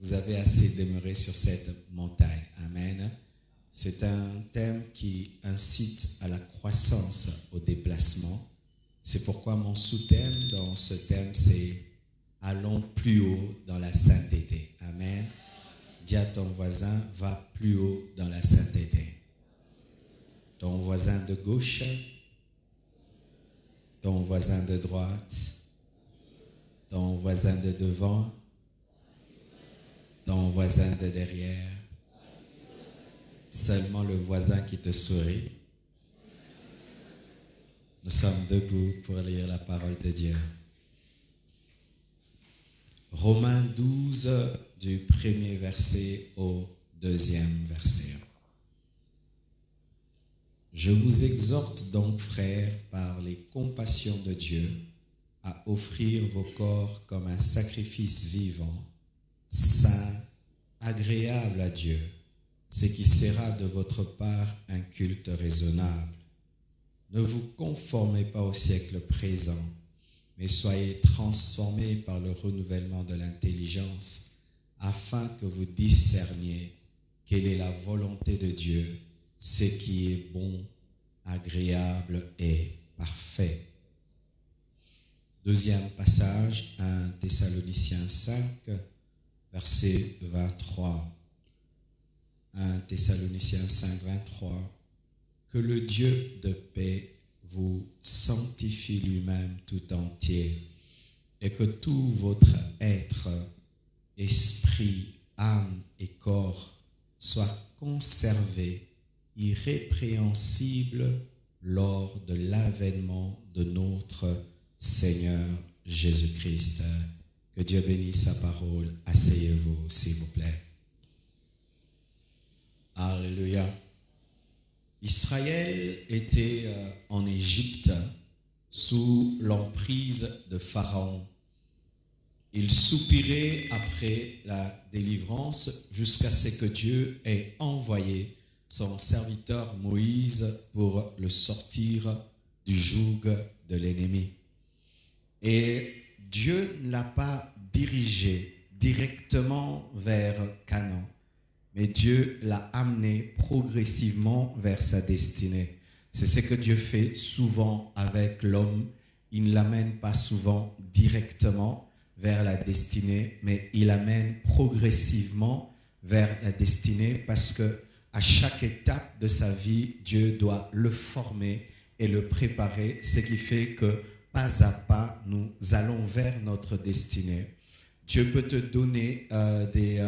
vous avez assez demeuré sur cette montagne. Amen. C'est un thème qui incite à la croissance, au déplacement. C'est pourquoi mon sous-thème dans ce thème, c'est « Allons plus haut dans la sainteté ». Amen. Dis à ton voisin, va plus haut dans la sainteté. Ton voisin de gauche, ton voisin de droite, ton voisin de devant, ton voisin de derrière, seulement le voisin qui te sourit. Nous sommes debout pour lire la parole de Dieu. Romains 12, du premier verset au deuxième verset. Je vous exhorte donc, frères, par les compassions de Dieu, à offrir vos corps comme un sacrifice vivant, saint, agréable à Dieu, ce qui sera de votre part un culte raisonnable. Ne vous conformez pas au siècle présent, mais soyez transformés par le renouvellement de l'intelligence, afin que vous discerniez quelle est la volonté de Dieu, ce qui est bon, agréable et parfait. Deuxième passage, 1 Thessaloniciens 5, verset 23. 1 Thessaloniciens 5, 23. Que le Dieu de paix vous sanctifie lui-même tout entier, et que tout votre être, esprit, âme et corps soit conservé irrépréhensible lors de l'avènement de notre Seigneur Jésus-Christ. Que Dieu bénisse sa parole. Asseyez-vous, s'il vous plaît. Alléluia. Israël était en Égypte sous l'emprise de Pharaon. Il soupirait après la délivrance jusqu'à ce que Dieu ait envoyé son serviteur Moïse pour le sortir du joug de l'ennemi. Et Dieu ne l'a pas dirigé directement vers Canaan, mais Dieu l'a amené progressivement vers sa destinée. C'est ce que Dieu fait souvent avec l'homme. Il ne l'amène pas souvent directement vers la destinée, mais il amène progressivement vers la destinée parce que à chaque étape de sa vie, Dieu doit le former et le préparer, ce qui fait que pas à pas, nous allons vers notre destinée. Dieu peut te donner des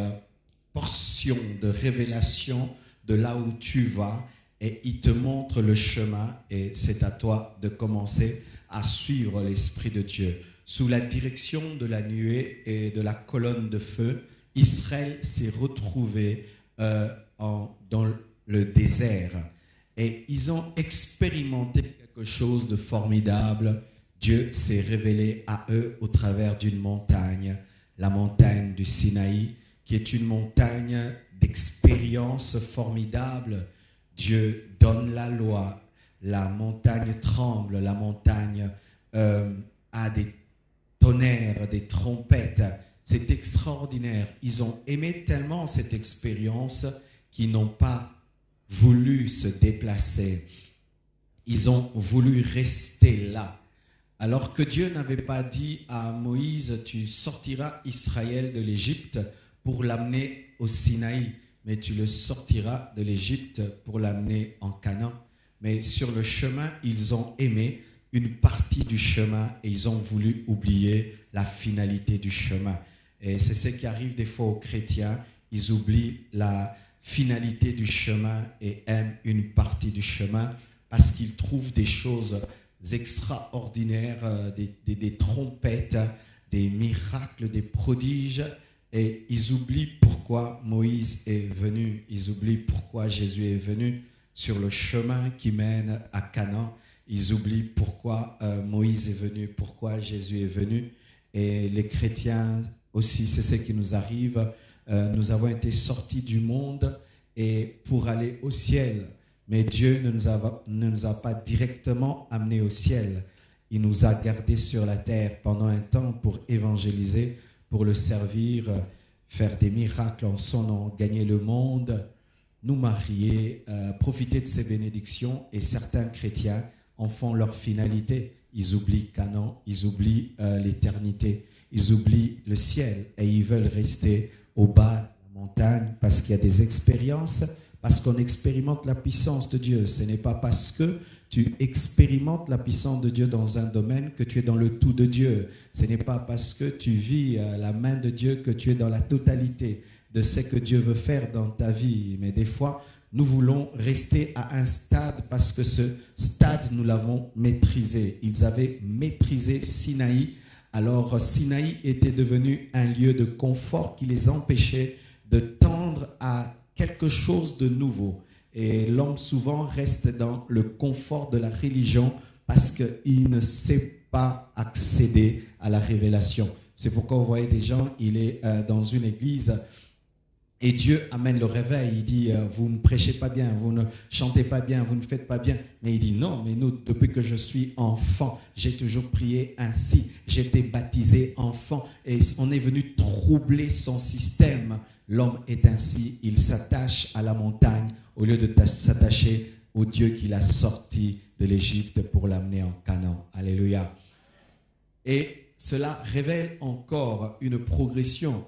portions de révélation de là où tu vas et il te montre le chemin et c'est à toi de commencer à suivre l'Esprit de Dieu. Sous la direction de la nuée et de la colonne de feu, Israël s'est retrouvé dans le désert et ils ont expérimenté quelque chose de formidable. Dieu s'est révélé à eux au travers d'une montagne, la montagne du Sinaï, qui est une montagne d'expérience formidable. Dieu donne la loi, la montagne tremble, la montagne a des tonnerres, des trompettes. C'est extraordinaire. Ils ont aimé tellement cette expérience qu'ils n'ont pas voulu se déplacer. Ils ont voulu rester là. Alors que Dieu n'avait pas dit à Moïse, tu sortiras Israël de l'Égypte pour l'amener au Sinaï, mais tu le sortiras de l'Égypte pour l'amener en Canaan. Mais sur le chemin, ils ont aimé une partie du chemin et ils ont voulu oublier la finalité du chemin. Et c'est ce qui arrive des fois aux chrétiens, ils oublient la finalité du chemin et aiment une partie du chemin parce qu'ils trouvent des choses extraordinaires, des trompettes, des miracles, des prodiges, et ils oublient pourquoi Moïse est venu, ils oublient pourquoi Jésus est venu sur le chemin qui mène à Canaan, ils oublient pourquoi Moïse est venu, pourquoi Jésus est venu, et les chrétiens aussi, c'est ce qui nous arrive, nous avons été sortis du monde et pour aller au ciel. Mais Dieu ne nous a pas directement amenés au ciel. Il nous a gardés sur la terre pendant un temps pour évangéliser, pour le servir faire des miracles en son nom, gagner le monde, nous marier, profiter de ses bénédictions. Et certains chrétiens en font leur finalité. Ils oublient Canaan, ils oublient l'éternité, ils oublient le ciel et ils veulent rester au bas de la montagne parce qu'il y a des expériences, parce qu'on expérimente la puissance de Dieu. Ce n'est pas parce que tu expérimentes la puissance de Dieu dans un domaine que tu es dans le tout de Dieu. Ce n'est pas parce que tu vis la main de Dieu que tu es dans la totalité de ce que Dieu veut faire dans ta vie. Mais des fois, nous voulons rester à un stade parce que ce stade, nous l'avons maîtrisé. Ils avaient maîtrisé Sinaï. Alors Sinaï était devenu un lieu de confort qui les empêchait de tendre à quelque chose de nouveau. Et l'homme souvent reste dans le confort de la religion parce qu'il ne sait pas accéder à la révélation. C'est pourquoi vous voyez des gens, il est dans une église et Dieu amène le réveil. Il dit, vous ne prêchez pas bien, vous ne chantez pas bien, vous ne faites pas bien. Mais il dit, non, mais nous, depuis que je suis enfant, j'ai toujours prié ainsi. J'ai été baptisé enfant et on est venu troubler son système. L'homme est ainsi, il s'attache à la montagne au lieu de s'attacher au Dieu qui l'a sorti de l'Égypte pour l'amener en Canaan. Alléluia. Et cela révèle encore une progression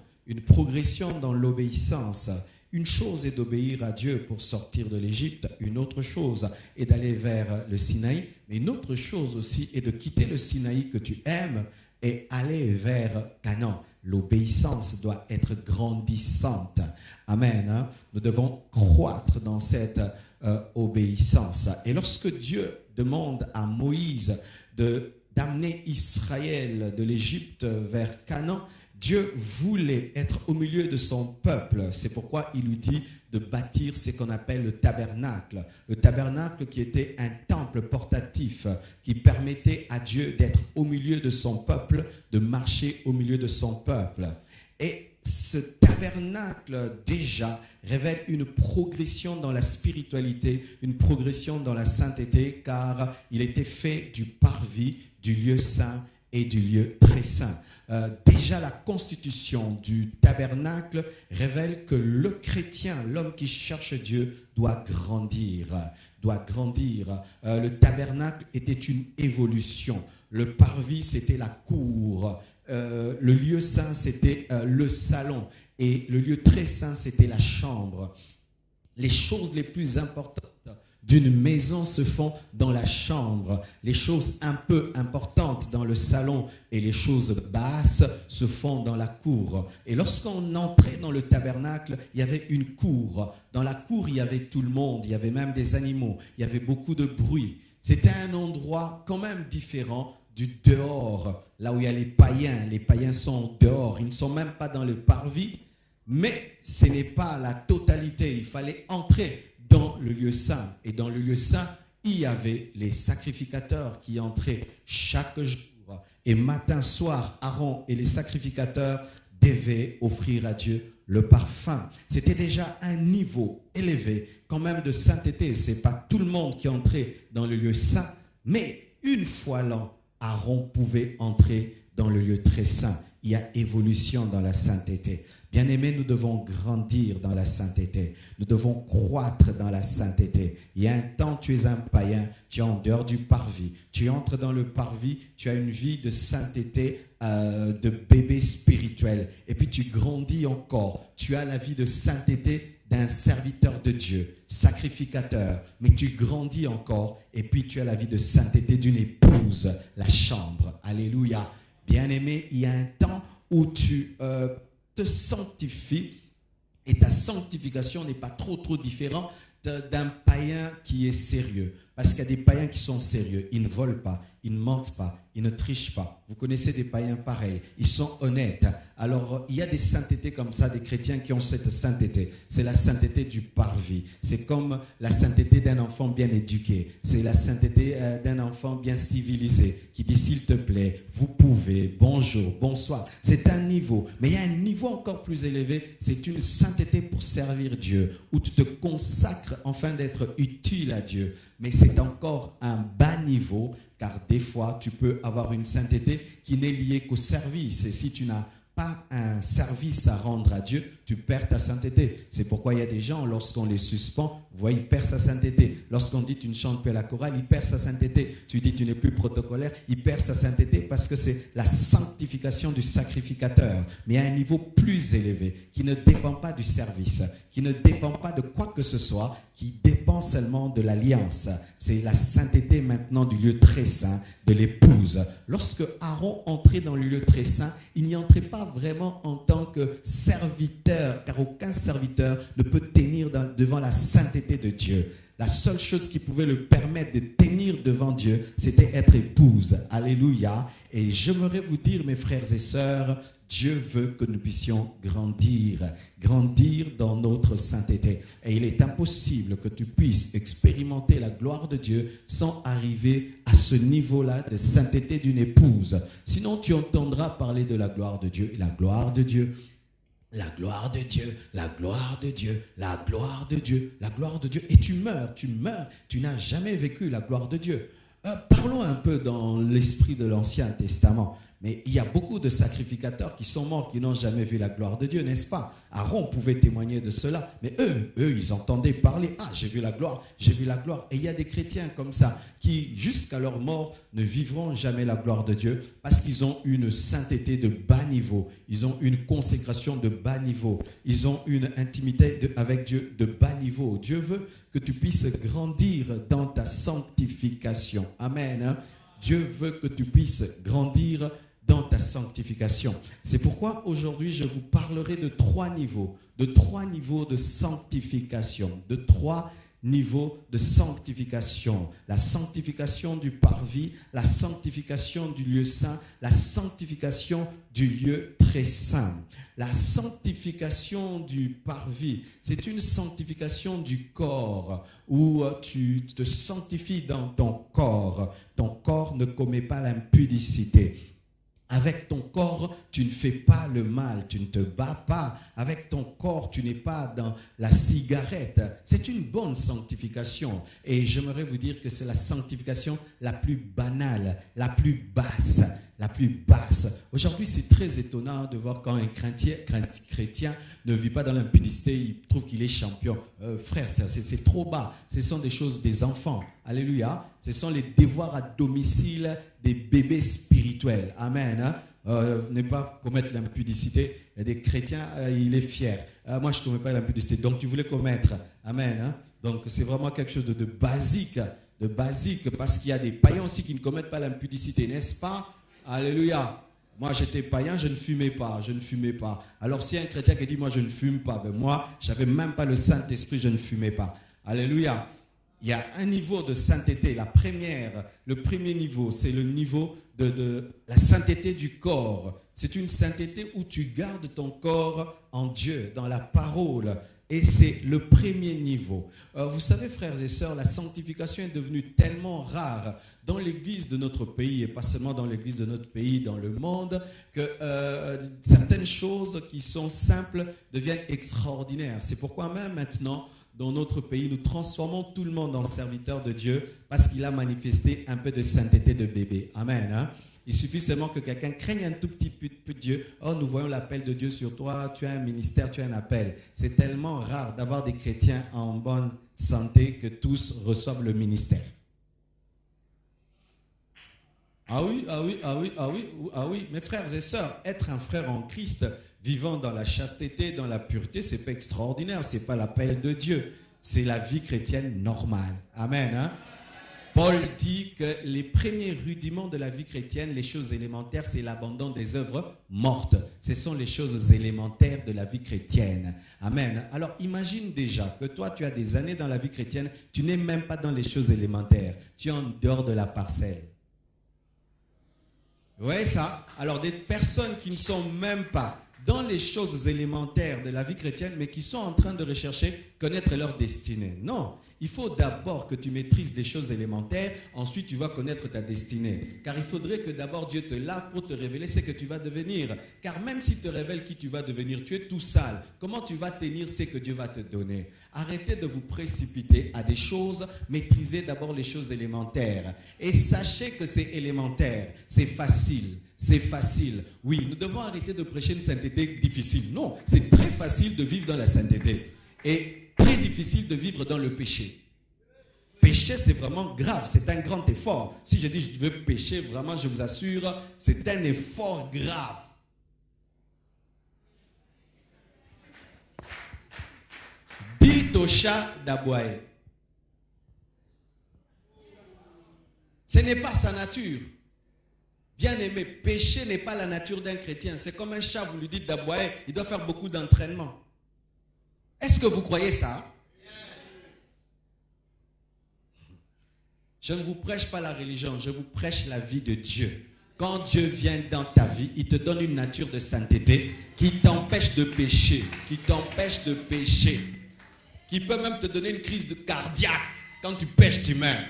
dans l'obéissance. Une chose est d'obéir à Dieu pour sortir de l'Égypte, une autre chose est d'aller vers le Sinaï, mais une autre chose aussi est de quitter le Sinaï que tu aimes et aller vers Canaan. L'obéissance doit être grandissante. Amen. Nous devons croître dans cette obéissance. Et lorsque Dieu demande à Moïse d'amener Israël de l'Égypte vers Canaan, Dieu voulait être au milieu de son peuple. C'est pourquoi il lui dit de bâtir ce qu'on appelle le tabernacle. Le tabernacle qui était un temple portatif qui permettait à Dieu d'être au milieu de son peuple, de marcher au milieu de son peuple. Et ce tabernacle déjà révèle une progression dans la spiritualité, une progression dans la sainteté, car il était fait du parvis, du lieu saint et du lieu très saint. Déjà la constitution du tabernacle révèle que le chrétien, l'homme qui cherche Dieu, doit grandir. Le tabernacle était une évolution. Le parvis, c'était la cour. Le lieu saint, c'était le salon. Et le lieu très saint, c'était la chambre. Les choses les plus importantes d'une maison se font dans la chambre. Les choses un peu importantes dans le salon et les choses basses se font dans la cour. Et lorsqu'on entrait dans le tabernacle, il y avait une cour. Dans la cour, il y avait tout le monde, il y avait même des animaux, il y avait beaucoup de bruit. C'était un endroit quand même différent du dehors, là où il y a les païens. Les païens sont dehors, ils ne sont même pas dans le parvis, mais ce n'est pas la totalité. Il fallait entrer dans le lieu saint. Et dans le lieu saint, il y avait les sacrificateurs qui entraient chaque jour. Et matin, soir, Aaron et les sacrificateurs devaient offrir à Dieu le parfum. C'était déjà un niveau élevé, quand même, de sainteté. Ce n'est pas tout le monde qui entrait dans le lieu saint, mais une fois l'an, Aaron pouvait entrer dans le lieu très saint. Il y a évolution dans la sainteté. Bien-aimés, nous devons grandir dans la sainteté. Nous devons croître dans la sainteté. Il y a un temps, tu es un païen, tu es en dehors du parvis. Tu entres dans le parvis, tu as une vie de sainteté, de bébé spirituel. Et puis tu grandis encore. Tu as la vie de sainteté d'un serviteur de Dieu, sacrificateur. Mais tu grandis encore. Et puis tu as la vie de sainteté d'une épouse, la chambre. Alléluia. Bien-aimé, il y a un temps où tu te sanctifies et ta sanctification n'est pas trop différente d'un païen qui est sérieux. Parce qu'il y a des païens qui sont sérieux. Ils ne volent pas, ils ne mentent pas, ils ne trichent pas. Vous connaissez des païens pareils. Ils sont honnêtes. Alors, il y a des saintetés comme ça, des chrétiens qui ont cette sainteté. C'est la sainteté du parvis. C'est comme la sainteté d'un enfant bien éduqué. C'est la sainteté d'un enfant bien civilisé qui dit, s'il te plaît, vous pouvez, bonjour, bonsoir. C'est un niveau. Mais il y a un niveau encore plus élevé. C'est une sainteté pour servir Dieu, où tu te consacres afin d'être utile à Dieu. Mais c'est encore un bas niveau, car des fois, tu peux avoir une sainteté qui n'est liée qu'au service. Et si tu n'as pas un service à rendre à Dieu, tu perds ta sainteté. C'est pourquoi il y a des gens, lorsqu'on les suspend, vous voyez, il perd sa sainteté. Lorsqu'on dit tu ne chantes plus à la chorale, il perd sa sainteté. Tu dis tu n'es plus protocolaire, il perd sa sainteté parce que c'est la sanctification du sacrificateur, mais à un niveau plus élevé, qui ne dépend pas du service, qui ne dépend pas de quoi que ce soit, qui dépend seulement de l'alliance. C'est la sainteté maintenant du lieu très saint, de l'épouse. Lorsque Aaron entrait dans le lieu très saint, il n'y entrait pas vraiment en tant que serviteur, car aucun serviteur ne peut tenir devant la sainteté de Dieu. La seule chose qui pouvait le permettre de tenir devant Dieu, c'était être épouse. Alléluia. Et j'aimerais vous dire, mes frères et sœurs, Dieu veut que nous puissions grandir dans notre sainteté. Et il est impossible que tu puisses expérimenter la gloire de Dieu sans arriver à ce niveau-là de sainteté d'une épouse. Sinon, tu entendras parler de la gloire de Dieu. Et la gloire de Dieu, la gloire de Dieu, la gloire de Dieu, la gloire de Dieu, la gloire de Dieu. Et tu meurs, tu n'as jamais vécu la gloire de Dieu. Parlons un peu dans l'esprit de l'Ancien Testament. Mais il y a beaucoup de sacrificateurs qui sont morts, qui n'ont jamais vu la gloire de Dieu, n'est-ce pas? Aaron pouvait témoigner de cela. Mais eux, ils entendaient parler. Ah, j'ai vu la gloire, j'ai vu la gloire. Et il y a des chrétiens comme ça, qui jusqu'à leur mort ne vivront jamais la gloire de Dieu parce qu'ils ont une sainteté de bas niveau. Ils ont une consécration de bas niveau. Ils ont une intimité avec Dieu de bas niveau. Dieu veut que tu puisses grandir dans ta sanctification. Amen. Hein? Dieu veut que tu puisses grandir dans ta sanctification. C'est pourquoi aujourd'hui je vous parlerai de trois niveaux de sanctification, de trois niveaux de sanctification. La sanctification du parvis, la sanctification du lieu saint, la sanctification du lieu très saint. La sanctification du parvis, c'est une sanctification du corps où tu te sanctifies dans ton corps. Ton corps ne commet pas l'impudicité. Avec ton corps, tu ne fais pas le mal, tu ne te bats pas. Avec ton corps, tu n'es pas dans la cigarette. C'est une bonne sanctification. Et j'aimerais vous dire que c'est la sanctification la plus banale, la plus basse. La plus basse. Aujourd'hui, c'est très étonnant de voir quand un chrétien ne vit pas dans l'impudicité, il trouve qu'il est champion. Frère, c'est trop bas. Ce sont des choses des enfants. Alléluia. Ce sont les devoirs à domicile des bébés spirituels. Amen. Hein? Ne pas commettre l'impudicité. Il y a des chrétiens, il est fier. Moi, je ne commets pas l'impudicité. Donc, tu voulais commettre. Amen. Hein? Donc, c'est vraiment quelque chose de basique. De basique. Parce qu'il y a des païens aussi qui ne commettent pas l'impudicité, n'est-ce pas? Alléluia. Moi, j'étais païen, je ne fumais pas. Alors, si un chrétien qui dit, moi, je ne fume pas, ben moi, je n'avais même pas le Saint-Esprit, je ne fumais pas. Alléluia. Il y a un niveau de sainteté. Le premier niveau, c'est le niveau de la sainteté du corps. C'est une sainteté où tu gardes ton corps en Dieu, dans la parole. Et c'est le premier niveau. Vous savez, frères et sœurs, la sanctification est devenue tellement rare dans l'église de notre pays, et pas seulement dans l'église de notre pays, dans le monde, que certaines choses qui sont simples deviennent extraordinaires. C'est pourquoi même maintenant, dans notre pays, nous transformons tout le monde en serviteur de Dieu parce qu'il a manifesté un peu de sainteté de bébé. Amen. Hein? Il suffit seulement que quelqu'un craigne un tout petit peu Dieu. Oh, nous voyons l'appel de Dieu sur toi. Tu as un ministère, tu as un appel. C'est tellement rare d'avoir des chrétiens en bonne santé que tous reçoivent le ministère. Ah oui, mes frères et sœurs, être un frère en Christ, vivant dans la chasteté, dans la pureté, c'est pas extraordinaire. C'est pas l'appel de Dieu. C'est la vie chrétienne normale. Amen. Hein? Paul dit que les premiers rudiments de la vie chrétienne, les choses élémentaires, c'est l'abandon des œuvres mortes. Ce sont les choses élémentaires de la vie chrétienne. Amen. Alors imagine déjà que toi, tu as des années dans la vie chrétienne, tu n'es même pas dans les choses élémentaires. Tu es en dehors de la parcelle. Oui, ça. Alors des personnes qui ne sont même pas dans les choses élémentaires de la vie chrétienne, mais qui sont en train de rechercher, connaître leur destinée. Non, il faut d'abord que tu maîtrises les choses élémentaires, ensuite tu vas connaître ta destinée. Car il faudrait que d'abord Dieu te lave pour te révéler ce que tu vas devenir. Car même s'il te révèle qui tu vas devenir, tu es tout sale. Comment tu vas tenir ce que Dieu va te donner? Arrêtez de vous précipiter à des choses, maîtrisez d'abord les choses élémentaires. Et sachez que c'est élémentaire, c'est facile. c'est facile. Oui, nous devons arrêter de prêcher une sainteté difficile. Non, c'est très facile de vivre dans la sainteté et très difficile de vivre dans le péché. Pécher, c'est vraiment grave, c'est un grand effort. Si je dis je veux pécher, vraiment, je vous assure, c'est un effort grave. Dites au chat d'aboyer. Ce n'est pas sa nature. Bien-aimé, pécher n'est pas la nature d'un chrétien. C'est comme un chat, vous lui dites d'aboyer, il doit faire beaucoup d'entraînement. Est-ce que vous croyez ça? Je ne vous prêche pas la religion, je vous prêche la vie de Dieu. Quand Dieu vient dans ta vie, il te donne une nature de sainteté qui t'empêche de pécher, qui peut même te donner une crise cardiaque. Quand tu pêches, tu meurs.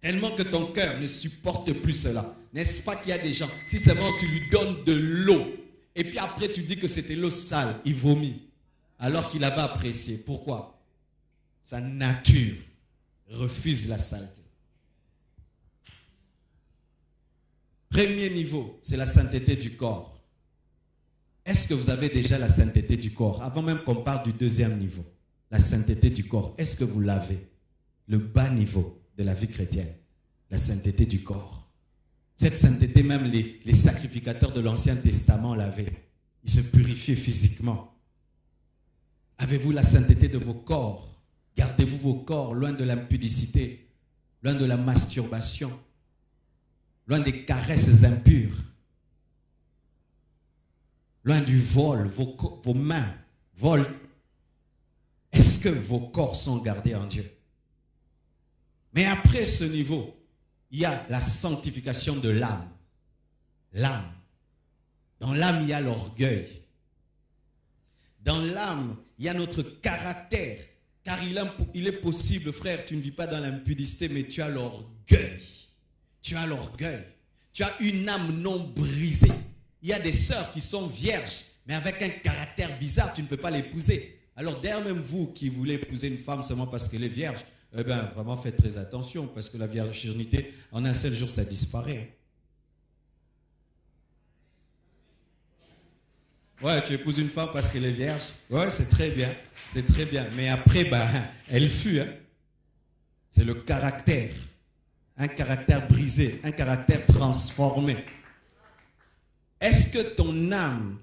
Tellement que ton cœur ne supporte plus cela. N'est-ce pas qu'il y a des gens, si seulement tu lui donnes de l'eau, et puis après tu dis que c'était l'eau sale, il vomit, alors qu'il avait apprécié. Pourquoi? Sa nature refuse la saleté. Premier niveau, c'est la sainteté du corps. Est-ce que vous avez déjà la sainteté du corps? Avant même qu'on parle du deuxième niveau, la sainteté du corps, est-ce que vous l'avez? Le bas niveau de la vie chrétienne, la sainteté du corps. Cette sainteté, même les sacrificateurs de l'Ancien Testament l'avaient. Ils se purifiaient physiquement. Avez-vous la sainteté de vos corps? Gardez-vous vos corps loin de l'impudicité, loin de la masturbation, loin des caresses impures, loin du vol, vos mains volent. Est-ce que vos corps sont gardés en Dieu? Mais après ce niveau, il y a la sanctification de l'âme. L'âme. Dans l'âme, il y a l'orgueil. Dans l'âme, il y a notre caractère. Car il est possible, frère, tu ne vis pas dans l'impudicité, mais tu as l'orgueil. Tu as l'orgueil. Tu as une âme non brisée. Il y a des sœurs qui sont vierges, mais avec un caractère bizarre, tu ne peux pas l'épouser. Alors, d'ailleurs, même vous qui voulez épouser une femme seulement parce qu'elle est vierge, eh bien, vraiment faites très attention, parce que la virginité, en un seul jour, ça disparaît. Ouais, tu épouses une femme parce qu'elle est vierge. Ouais, c'est très bien. C'est très bien. Mais après, elle fuit. Hein. C'est le caractère. Un caractère brisé, un caractère transformé. Est-ce que ton âme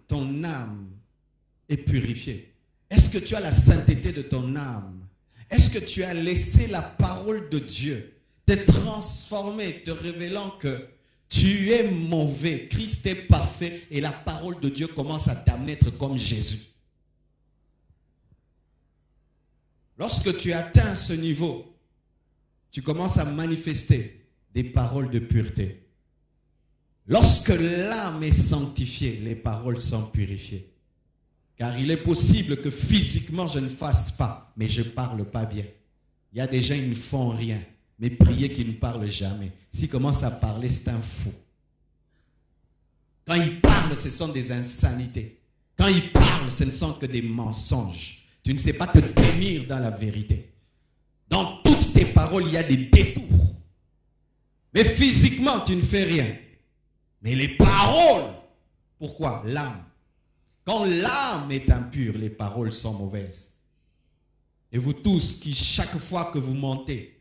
est purifiée? Est-ce que tu as la sainteté de ton âme? Est-ce que tu as laissé la parole de Dieu te transformer, te révélant que tu es mauvais, Christ est parfait et la parole de Dieu commence à t'amener à être comme Jésus? Lorsque tu atteins ce niveau, tu commences à manifester des paroles de pureté. Lorsque l'âme est sanctifiée, les paroles sont purifiées. Car il est possible que physiquement je ne fasse pas, mais je ne parle pas bien. Il y a des gens qui ne font rien, mais prier qui ne parlent jamais. S'ils commencent à parler, c'est un fou. Quand ils parlent, ce sont des insanités. Quand ils parlent, ce ne sont que des mensonges. Tu ne sais pas te tenir dans la vérité. Dans toutes tes paroles, il y a des détours. Mais physiquement, tu ne fais rien. Mais les paroles, pourquoi? L'âme. Quand l'âme est impure, les paroles sont mauvaises. Et vous tous qui, chaque fois que vous mentez,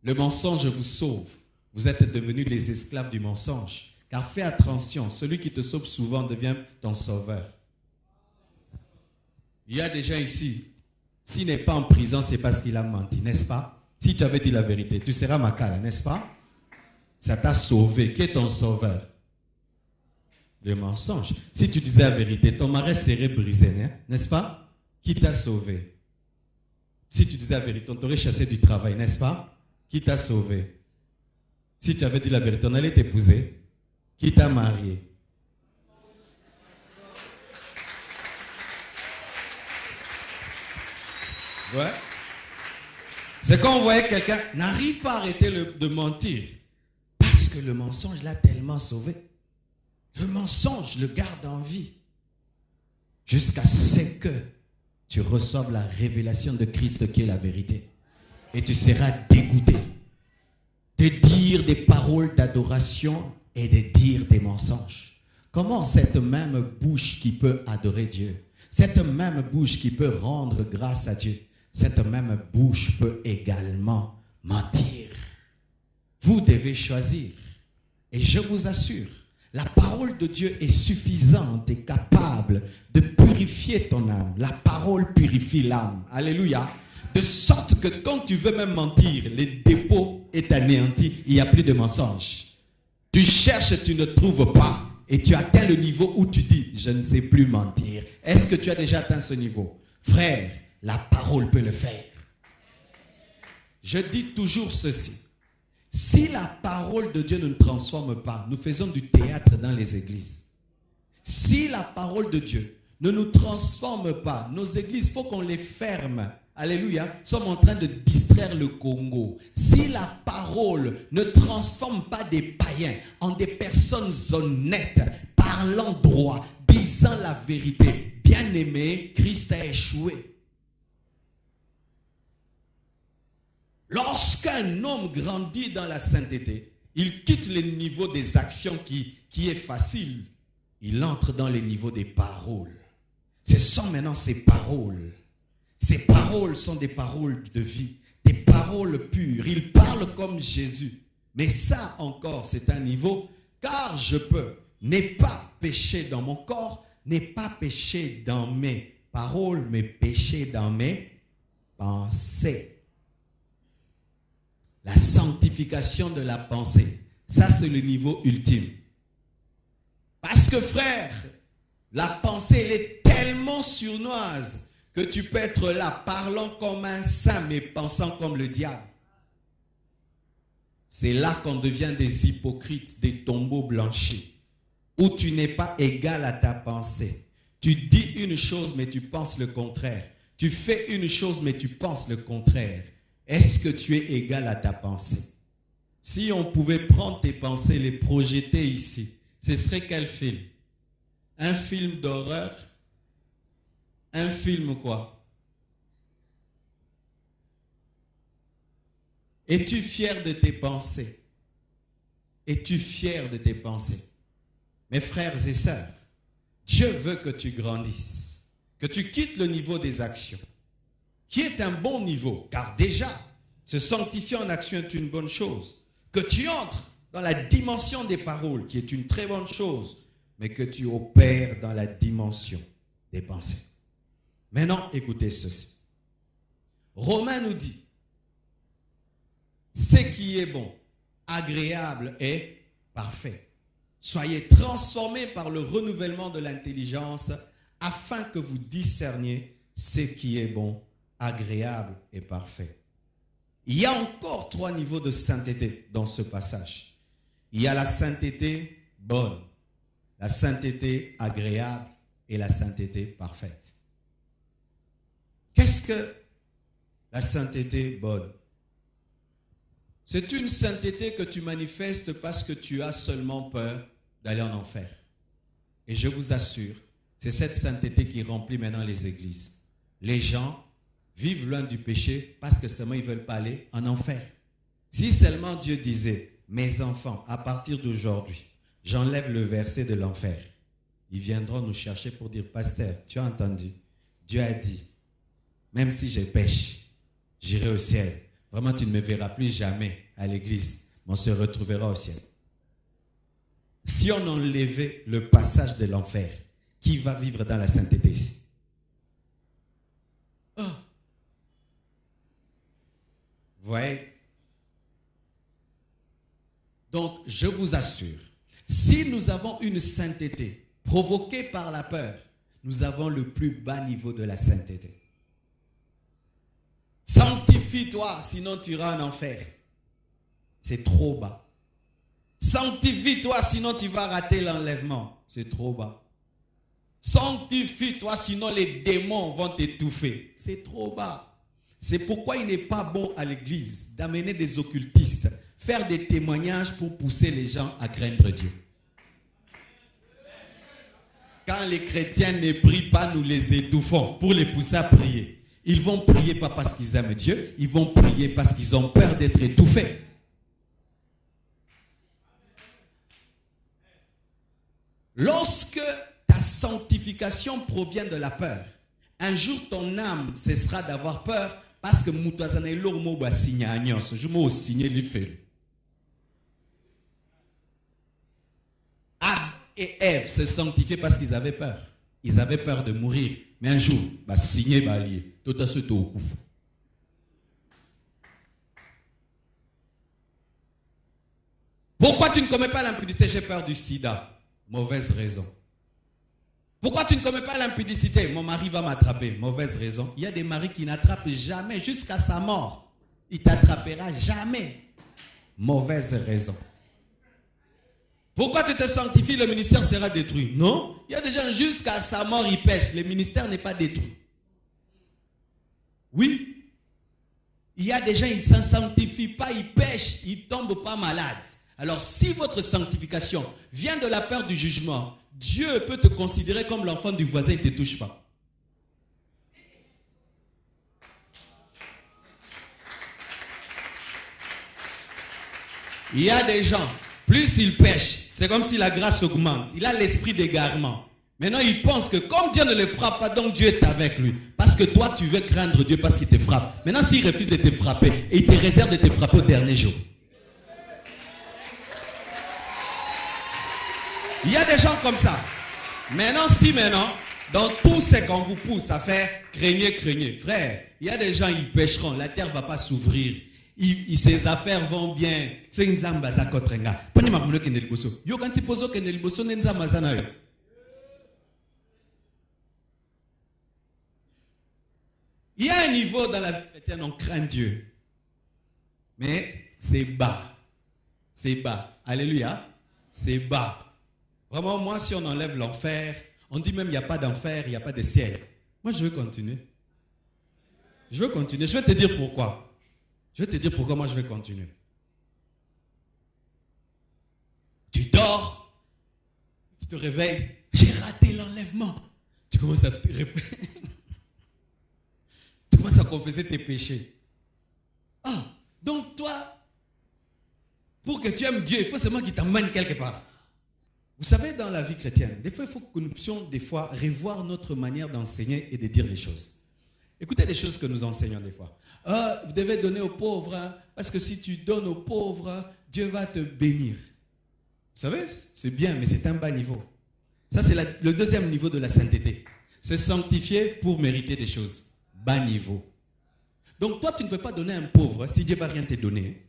le mensonge vous sauve. Vous êtes devenus les esclaves du mensonge. Car fais attention, celui qui te sauve souvent devient ton sauveur. Il y a des gens ici, s'il n'est pas en prison, c'est parce qu'il a menti, n'est-ce pas? Si tu avais dit la vérité, tu seras Makala, n'est-ce pas? Ça t'a sauvé. Qui est ton sauveur? Le mensonge. Si tu disais la vérité, ton mari serait brisé, n'est-ce pas? Qui t'a sauvé? Si tu disais la vérité, on t'aurait chassé du travail, n'est-ce pas? Qui t'a sauvé? Si tu avais dit la vérité, on allait t'épouser. Qui t'a marié? Ouais. C'est quand on voyait quelqu'un n'arrive pas à arrêter de mentir. Parce que le mensonge l'a tellement sauvé. Le mensonge le garde en vie. Jusqu'à ce que tu reçoives la révélation de Christ qui est la vérité. Et tu seras dégoûté de dire des paroles d'adoration et de dire des mensonges. Comment cette même bouche qui peut adorer Dieu, cette même bouche qui peut rendre grâce à Dieu, cette même bouche peut également mentir. Vous devez choisir. Et je vous assure, la parole de Dieu est suffisante et capable de purifier ton âme. La parole purifie l'âme. Alléluia. De sorte que quand tu veux même mentir, le dépôt est anéanti. Il n'y a plus de mensonges. Tu cherches, tu ne trouves pas. Et tu atteins le niveau où tu dis, je ne sais plus mentir. Est-ce que tu as déjà atteint ce niveau? Frère, la parole peut le faire. Je dis toujours ceci. Si la parole de Dieu ne nous transforme pas, nous faisons du théâtre dans les églises. Si la parole de Dieu ne nous transforme pas, nos églises, il faut qu'on les ferme. Alléluia. Nous sommes en train de distraire le Congo. Si la parole ne transforme pas des païens en des personnes honnêtes, parlant droit, disant la vérité, bien aimé, Christ a échoué. Lorsqu'un homme grandit dans la sainteté, il quitte le niveau des actions qui est facile. Il entre dans les niveaux des paroles. Ce sont maintenant ces paroles. Ces paroles sont des paroles de vie, des paroles pures. Il parle comme Jésus. Mais ça encore, c'est un niveau, car je peux, n'est pas péché dans mon corps, n'est pas péché dans mes paroles, mais péché dans mes pensées. La sanctification de la pensée, ça c'est le niveau ultime. Parce que frère, la pensée, elle est tellement sournoise que tu peux être là parlant comme un saint mais pensant comme le diable. C'est là qu'on devient des hypocrites, des tombeaux blanchis, où tu n'es pas égal à ta pensée. Tu dis une chose mais tu penses le contraire. Tu fais une chose mais tu penses le contraire. Est-ce que tu es égal à ta pensée? Si on pouvait prendre tes pensées, les projeter ici, ce serait quel film? Un film d'horreur? Un film quoi? Es-tu fier de tes pensées? Es-tu fier de tes pensées? Mes frères et sœurs, Dieu veut que tu grandisses, que tu quittes le niveau des actions, qui est un bon niveau, car déjà, se sanctifier en action est une bonne chose. Que tu entres dans la dimension des paroles, qui est une très bonne chose, mais que tu opères dans la dimension des pensées. Maintenant, écoutez ceci. Romain nous dit, ce qui est bon, agréable et parfait. Soyez transformés par le renouvellement de l'intelligence afin que vous discerniez ce qui est bon, agréable et parfait. Il y a encore 3 niveaux de sainteté dans ce passage. Il y a la sainteté bonne, la sainteté agréable et la sainteté parfaite. Qu'est-ce que la sainteté bonne? C'est une sainteté que tu manifestes parce que tu as seulement peur d'aller en enfer. Et je vous assure, c'est cette sainteté qui remplit maintenant les églises. Les gens vivent loin du péché parce que seulement ils ne veulent pas aller en enfer. Si seulement Dieu disait, mes enfants, à partir d'aujourd'hui, j'enlève le verset de l'enfer, ils viendront nous chercher pour dire, pasteur, tu as entendu, Dieu a dit, même si je pêche, j'irai au ciel. Vraiment, tu ne me verras plus jamais à l'église, mais on se retrouvera au ciel. Si on enlevait le passage de l'enfer, qui va vivre dans la sainteté ici? Oh. Vous voyez? Donc, je vous assure, si nous avons une sainteté provoquée par la peur, nous avons le plus bas niveau de la sainteté. Sanctifie-toi, sinon tu iras en enfer. C'est trop bas. Sanctifie-toi, sinon tu vas rater l'enlèvement. C'est trop bas. Sanctifie-toi, sinon les démons vont t'étouffer. C'est trop bas. C'est pourquoi il n'est pas bon à l'église d'amener des occultistes, faire des témoignages pour pousser les gens à craindre Dieu. Quand les chrétiens ne prient pas, nous les étouffons pour les pousser à prier. Ils vont prier pas parce qu'ils aiment Dieu, ils vont prier parce qu'ils ont peur d'être étouffés. Lorsque ta sanctification provient de la peur, un jour ton âme cessera d'avoir peur parce que Moutazane Lormo va signer à Nyos. Je m'ai signé les faits. Adam et Ève se sanctifiaient parce qu'ils avaient peur. Ils avaient peur de mourir. Mais un jour, va signer, va lier. Tout à ce au coup. Pourquoi tu ne commets pas l'impudicité? J'ai peur du sida. Mauvaise raison. Pourquoi tu ne commets pas l'impudicité? Mon mari va m'attraper. Mauvaise raison. Il y a des maris qui n'attrapent jamais jusqu'à sa mort. Il ne t'attrapera jamais. Mauvaise raison. Pourquoi tu te sanctifies? Le ministère sera détruit. Non. Il y a des gens jusqu'à sa mort, ils pêchent. Le ministère n'est pas détruit. Oui. Il y a des gens, ils ne se sanctifient pas, ils pêchent, ils ne tombent pas malades. Alors, si votre sanctification vient de la peur du jugement, Dieu peut te considérer comme l'enfant du voisin, il ne te touche pas. Il y a des gens, plus ils pêchent, c'est comme si la grâce augmente. Il a l'esprit d'égarement. Maintenant, il pense que comme Dieu ne le frappe pas, donc Dieu est avec lui. Parce que toi, tu veux craindre Dieu parce qu'il te frappe. Maintenant, s'il refuse de te frapper, et il te réserve de te frapper au dernier jour. Il y a des gens comme ça. Maintenant, dans tout ce qu'on vous pousse à faire, craignez. Frère, il y a des gens, ils pêcheront. La terre ne va pas s'ouvrir. Ses affaires vont bien. C'est une zamba za kotrenga. Il y a un niveau dans la vie chrétienne, on craint Dieu. Mais c'est bas. C'est bas. Alléluia. C'est bas. Vraiment, moi, si on enlève l'enfer, on dit même il n'y a pas d'enfer, il n'y a pas de ciel. Moi, je veux continuer. Je vais te dire pourquoi. Moi, je vais continuer. Tu dors, tu te réveilles, j'ai raté l'enlèvement. Tu commences à te répéter. Tu commences à confesser tes péchés. Ah, donc toi, pour que tu aimes Dieu, il faut seulement qu'il t'emmène quelque part. Vous savez, dans la vie chrétienne, des fois, il faut que nous puissions revoir notre manière d'enseigner et de dire les choses. Écoutez les choses que nous enseignons des fois. Vous devez donner aux pauvres, hein, parce que si tu donnes aux pauvres, Dieu va te bénir. Vous savez, c'est bien, mais c'est un bas niveau. Ça, c'est le deuxième niveau de la sainteté. Se sanctifier pour mériter des choses. Bas niveau. Donc, toi, tu ne peux pas donner à un pauvre si Dieu ne va rien te donner.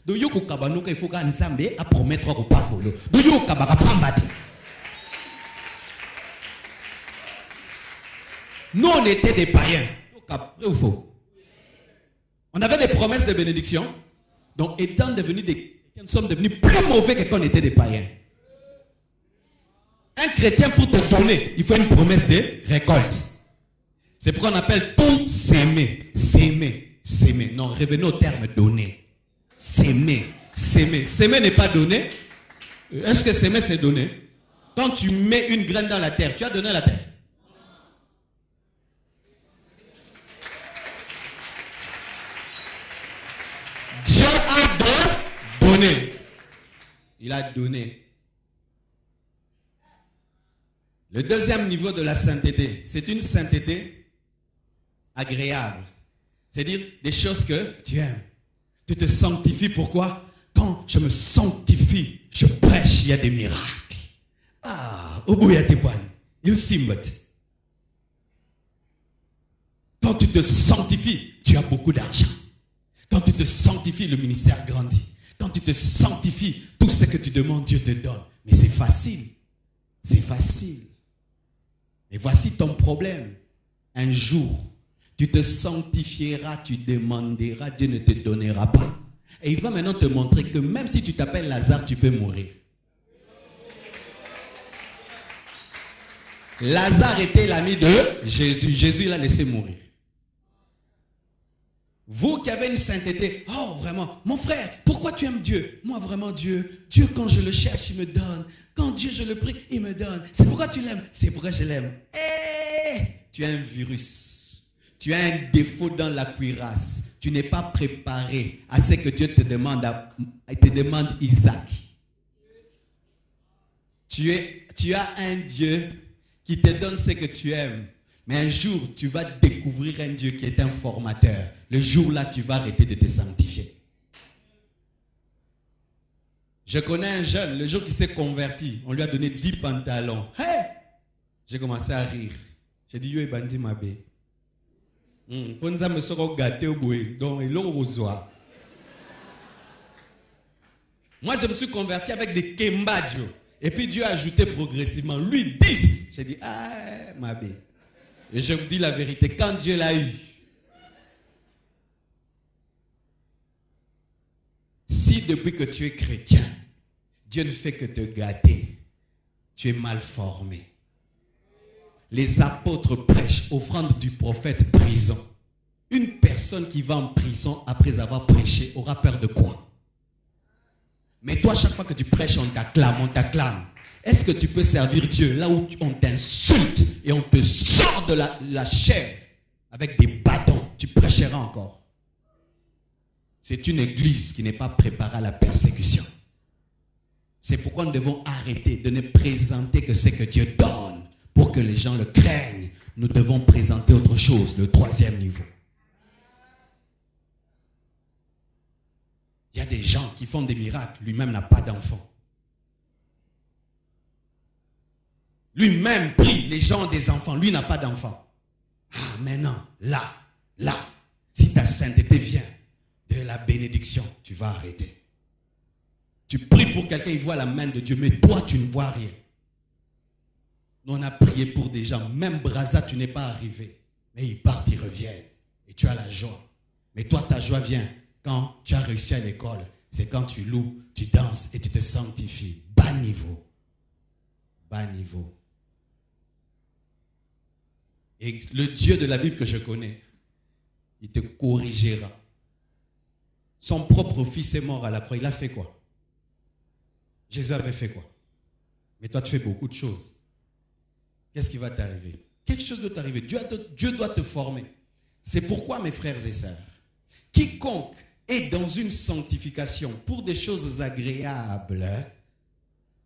Donc, il faut que promettre au parole. Nous, on était des païens. Vrai ou faux? On avait des promesses de bénédiction. Donc, étant devenus des chrétiens, nous sommes devenus plus mauvais que quand on était des païens. Un chrétien, pour te donner, il faut une promesse de récolte. C'est pourquoi on appelle tout s'aimer. S'aimer. Non, revenons au terme donner. S'aimer. S'aimer n'est pas donner. Est-ce que s'aimer, c'est donner? Quand tu mets une graine dans la terre, tu as donné à la terre. Dieu a donné. Il a donné. Le deuxième niveau de la sainteté, c'est une sainteté agréable. C'est-à-dire des choses que tu aimes. Tu te sanctifies, pourquoi? Quand je me sanctifie, je prêche, il y a des miracles. Ah, au bout il y a des points. Il simbat. Quand tu te sanctifies, tu as beaucoup d'argent. Quand tu te sanctifies, le ministère grandit. Quand tu te sanctifies, tout ce que tu demandes, Dieu te donne. Mais c'est facile. C'est facile. Et voici ton problème. Un jour, tu te sanctifieras, tu demanderas, Dieu ne te donnera pas. Et il va maintenant te montrer que même si tu t'appelles Lazare, tu peux mourir. Lazare était l'ami de Jésus. Jésus l'a laissé mourir. Vous qui avez une sainteté, oh vraiment, mon frère, pourquoi tu aimes Dieu? Moi vraiment Dieu quand je le cherche, il me donne. Quand Dieu je le prie, il me donne. C'est pourquoi tu l'aimes? C'est pourquoi je l'aime. Tu as un virus. Tu as un défaut dans la cuirasse. Tu n'es pas préparé à ce que Dieu te demande Isaac. Tu tu as un Dieu qui te donne ce que tu aimes. Mais un jour, tu vas découvrir un Dieu qui est un formateur. Le jour-là, tu vas arrêter de te sanctifier. Je connais un jeune, le jour qu'il s'est converti, on lui a donné 10 pantalons. Hey! J'ai commencé à rire. J'ai dit, yo e bandi mabe. Ponza me soko gâté au boué. Donc, il l'eau rosoir. Moi, je me suis converti avec des kembadjo. Et puis Dieu a ajouté progressivement. Lui, 10. J'ai dit, ah, mabe. Et je vous dis la vérité, quand Dieu l'a eu, si depuis que tu es chrétien, Dieu ne fait que te gâter, tu es mal formé. Les apôtres prêchent, offrande du prophète, prison. Une personne qui va en prison après avoir prêché aura peur de quoi? Mais toi, chaque fois que tu prêches, on t'acclame, on t'acclame. Est-ce que tu peux servir Dieu là où on t'insulte et on te sort de la chair avec des bâtons? Tu prêcheras encore. C'est une église qui n'est pas préparée à la persécution. C'est pourquoi nous devons arrêter de ne présenter que ce que Dieu donne pour que les gens le craignent. Nous devons présenter autre chose, le 3e niveau. Il y a des gens qui font des miracles. Lui-même n'a pas d'enfant. Lui-même prie, les gens ont des enfants. Lui n'a pas d'enfant. Ah, maintenant, là, si ta sainteté vient de la bénédiction, tu vas arrêter. Tu pries pour quelqu'un, il voit la main de Dieu, mais toi, tu ne vois rien. Nous, on a prié pour des gens. Même Braza, tu n'es pas arrivé. Mais ils partent, ils reviennent. Et tu as la joie. Mais toi, ta joie vient quand tu as réussi à l'école. C'est quand tu loues, tu danses et tu te sanctifies. Bas niveau. Bas niveau. Et le Dieu de la Bible que je connais, il te corrigera. Son propre fils est mort à la croix. Il a fait quoi? Jésus avait fait quoi? Mais toi, tu fais beaucoup de choses. Qu'est-ce qui va t'arriver? Quelque chose doit t'arriver. Dieu doit te former. C'est pourquoi, mes frères et sœurs, quiconque est dans une sanctification pour des choses agréables,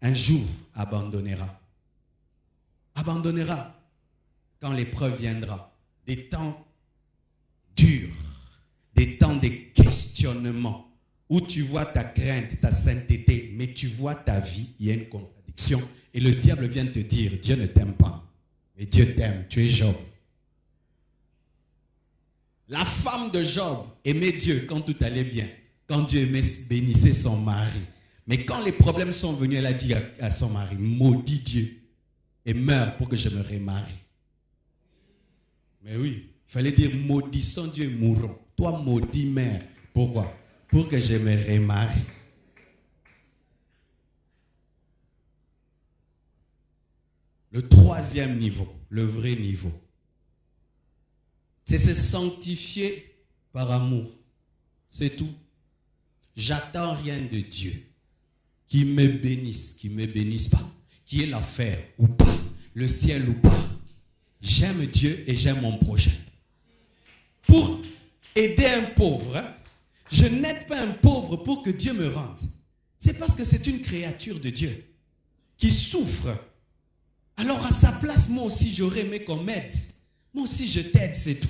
un jour abandonnera. Abandonnera quand l'épreuve viendra. Des temps durs, des temps de questionnement, où tu vois ta crainte, ta sainteté, mais tu vois ta vie, il y a une contradiction. Et le diable vient te dire, Dieu ne t'aime pas, mais Dieu t'aime, tu es Job. La femme de Job aimait Dieu quand tout allait bien, quand Dieu bénissait son mari. Mais quand les problèmes sont venus, elle a dit à son mari, maudis Dieu et meurs pour que je me remarie. Mais oui, il fallait dire maudissons Dieu et mourons. Toi maudit mère, pourquoi? Pour que je me remarie. Le 3e niveau, le vrai niveau, c'est se sanctifier par amour. C'est tout. J'attends rien de Dieu. Qu'il me bénisse, qu'il ne me bénisse pas. Qu'il y ait l'affaire ou pas, le ciel ou pas. J'aime Dieu et j'aime mon prochain. Pour aider un pauvre, je n'aide pas un pauvre pour que Dieu me rende. C'est parce que c'est une créature de Dieu qui souffre. Alors à sa place, moi aussi j'aurais aimé qu'on m'aide. Moi aussi je t'aide, c'est tout.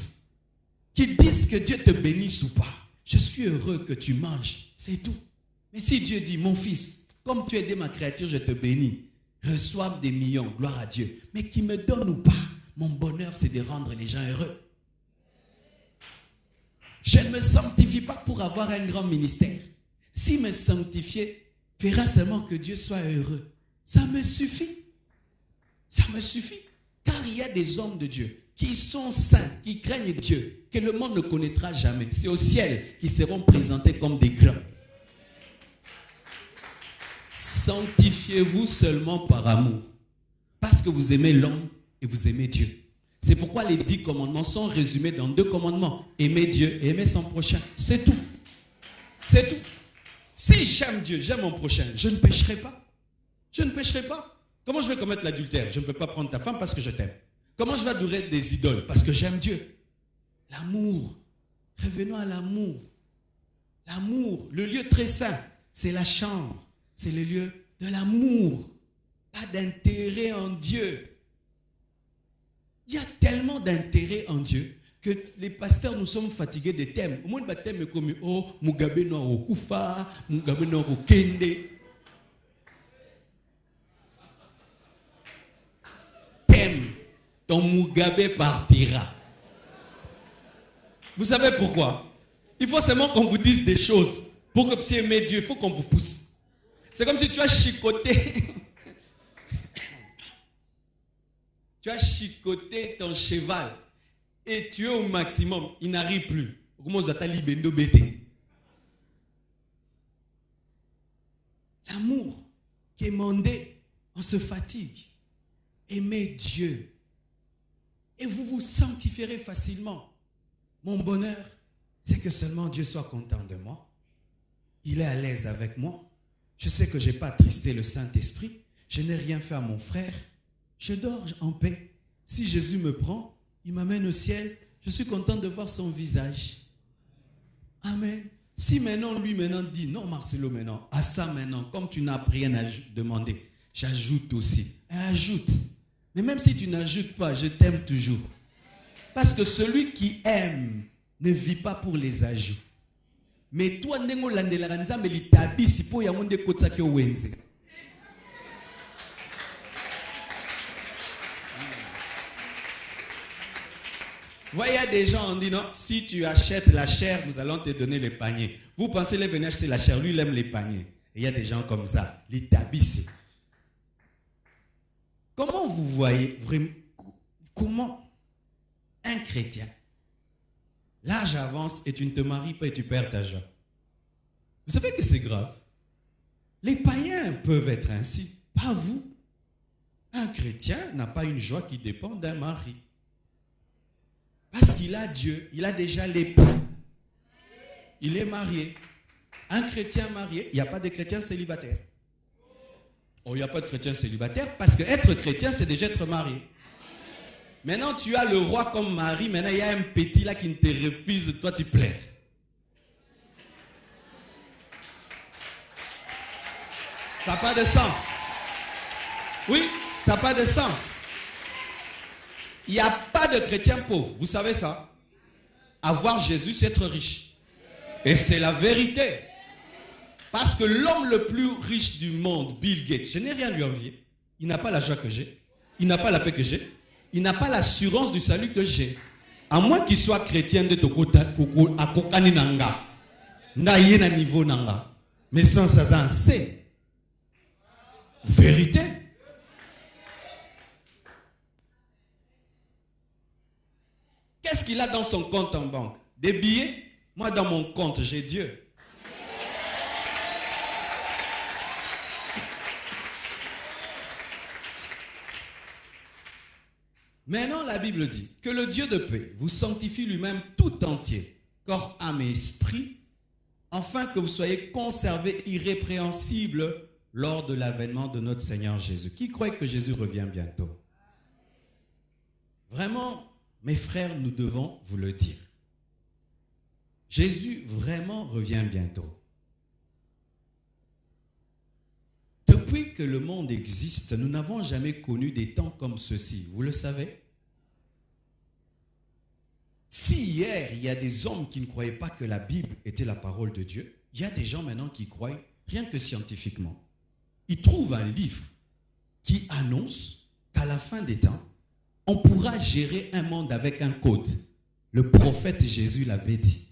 Qu'ils disent que Dieu te bénisse ou pas. Je suis heureux que tu manges, c'est tout. Mais si Dieu dit, mon fils, comme tu as aidé ma créature, je te bénis. Reçois des millions, gloire à Dieu. Mais qu'il me donne ou pas, mon bonheur c'est de rendre les gens heureux. Je ne me sanctifie pas pour avoir un grand ministère. Si me sanctifier fera seulement que Dieu soit heureux, ça me suffit. Ça me suffit. Car il y a des hommes de Dieu qui sont saints, qui craignent Dieu, que le monde ne connaîtra jamais. C'est au ciel qu'ils seront présentés comme des grands. Sanctifiez-vous seulement par amour. Parce que vous aimez l'homme et vous aimez Dieu. C'est pourquoi les 10 commandements sont résumés dans 2 commandements. Aimer Dieu et aimer son prochain. C'est tout. C'est tout. Si j'aime Dieu, j'aime mon prochain, je ne pécherai pas. Je ne pécherai pas. Comment je vais commettre l'adultère? Je ne peux pas prendre ta femme parce que je t'aime. Comment je vais adorer des idoles? Parce que j'aime Dieu. L'amour. Revenons à l'amour. L'amour, le lieu très saint, c'est la chambre. C'est le lieu de l'amour. Pas d'intérêt en Dieu. Il y a tellement d'intérêt en Dieu que les pasteurs, nous sommes fatigués des thèmes. Au moins, le thème est comme oh, Mugabe no okufa, Mugabe no okende. Thème, ton Mugabe partira. Vous savez pourquoi? Il faut seulement qu'on vous dise des choses. Pour que vous puissiez aimer Dieu, il faut qu'on vous pousse. C'est comme si tu as chicoté. Tu as chicoté ton cheval. Et tu es au maximum. Il n'arrive plus. L'amour qui est demandé, on se fatigue. Aimez Dieu. Et vous vous sanctifierez facilement. Mon bonheur, c'est que seulement Dieu soit content de moi. Il est à l'aise avec moi. Je sais que je n'ai pas attristé le Saint-Esprit. Je n'ai rien fait à mon frère. Je dors en paix. Si Jésus me prend, il m'amène au ciel. Je suis content de voir son visage. Amen. Si maintenant, lui dit, non Marcelo maintenant, à ça maintenant, comme tu n'as rien à demander, j'ajoute aussi. Ajoute. Mais même si tu n'ajoutes pas, je t'aime toujours. Parce que celui qui aime ne vit pas pour les ajouts. Mais toi, ndengo landela nzambe litabisi po ya monde kotsaki owenze. Voyez, il y a des gens, on dit non, si tu achètes la chair, nous allons te donner les paniers. Vous pensez les venir acheter la chair, lui il aime les paniers. Et il y a des gens comme ça, litabisi. Comment vous voyez vraiment, comment un chrétien, l'âge avance et tu ne te maries pas et tu perds ta joie. Vous savez que c'est grave. Les païens peuvent être ainsi, pas vous. Un chrétien n'a pas une joie qui dépend d'un mari. Parce qu'il a Dieu, il a déjà l'époux. Il est marié. Un chrétien marié, il n'y a pas de chrétien célibataire. Oh, il n'y a pas de chrétien célibataire parce que être chrétien, c'est déjà être marié. Maintenant, tu as le roi comme mari. Maintenant, il y a un petit là qui ne te refuse. Toi, tu pleures. Ça n'a pas de sens. Oui, ça n'a pas de sens. Il n'y a pas de chrétien pauvre. Vous savez ça? Avoir Jésus, c'est être riche. Et c'est la vérité. Parce que l'homme le plus riche du monde, Bill Gates, je n'ai rien à lui envier. Il n'a pas la joie que j'ai. Il n'a pas la paix que j'ai. Il n'a pas l'assurance du salut que j'ai. À moins qu'il soit chrétien de Tokota, à Kokani Nanga. Naïe na niveau Nanga. Mais sans ça, c'est vérité. Qu'est-ce qu'il a dans son compte en banque? Des billets? Moi, dans mon compte, j'ai Dieu. Maintenant, la Bible dit que le Dieu de paix vous sanctifie lui-même tout entier, corps, âme et esprit, afin que vous soyez conservés irrépréhensibles lors de l'avènement de notre Seigneur Jésus. Qui croit que Jésus revient bientôt? Vraiment, mes frères, nous devons vous le dire. Jésus vraiment revient bientôt. Depuis que le monde existe, nous n'avons jamais connu des temps comme ceux-ci. Vous le savez? Si hier, il y a des hommes qui ne croyaient pas que la Bible était la parole de Dieu, il y a des gens maintenant qui croient, rien que scientifiquement. Ils trouvent un livre qui annonce qu'à la fin des temps, on pourra gérer un monde avec un code. Le prophète Jésus l'avait dit.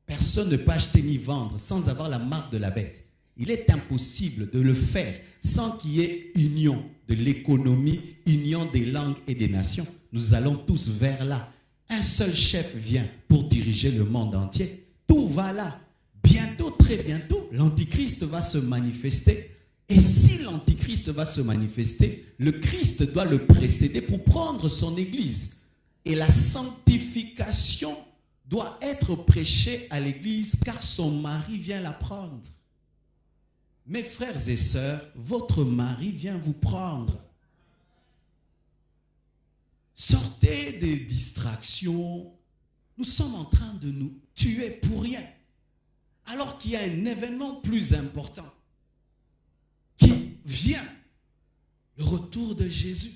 Personne ne peut acheter ni vendre sans avoir la marque de la bête. Il est impossible de le faire sans qu'il y ait union de l'économie, union des langues et des nations. Nous allons tous vers là. Un seul chef vient pour diriger le monde entier. Tout va là. Bientôt, très bientôt, l'Antichrist va se manifester. Et si l'Antichrist va se manifester, le Christ doit le précéder pour prendre son Église. Et la sanctification doit être prêchée à l'Église car son mari vient la prendre. Mes frères et sœurs, votre mari vient vous prendre. Sortez des distractions. Nous sommes en train de nous tuer pour rien. Alors qu'il y a un événement plus important qui vient. Le retour de Jésus.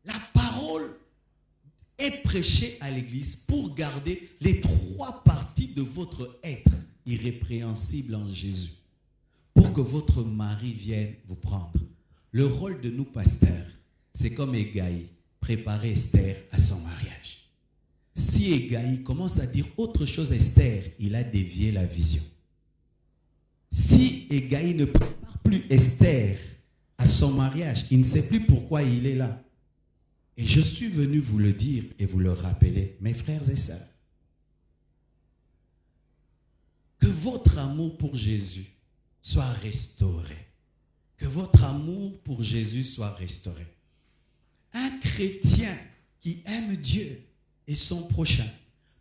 La parole est prêchée à l'église pour garder les 3 parties de votre être irrépréhensible en Jésus. Pour que votre mari vienne vous prendre. Le rôle de nous pasteurs, c'est comme Hégaï, préparer Esther à son mariage. Si Hégaï commence à dire autre chose à Esther, il a dévié la vision. Si Hégaï ne prépare plus Esther à son mariage, il ne sait plus pourquoi il est là. Et je suis venu vous le dire et vous le rappeler, mes frères et sœurs. Que votre amour pour Jésus soit restauré. Que votre amour pour Jésus soit restauré. Un chrétien qui aime Dieu et son prochain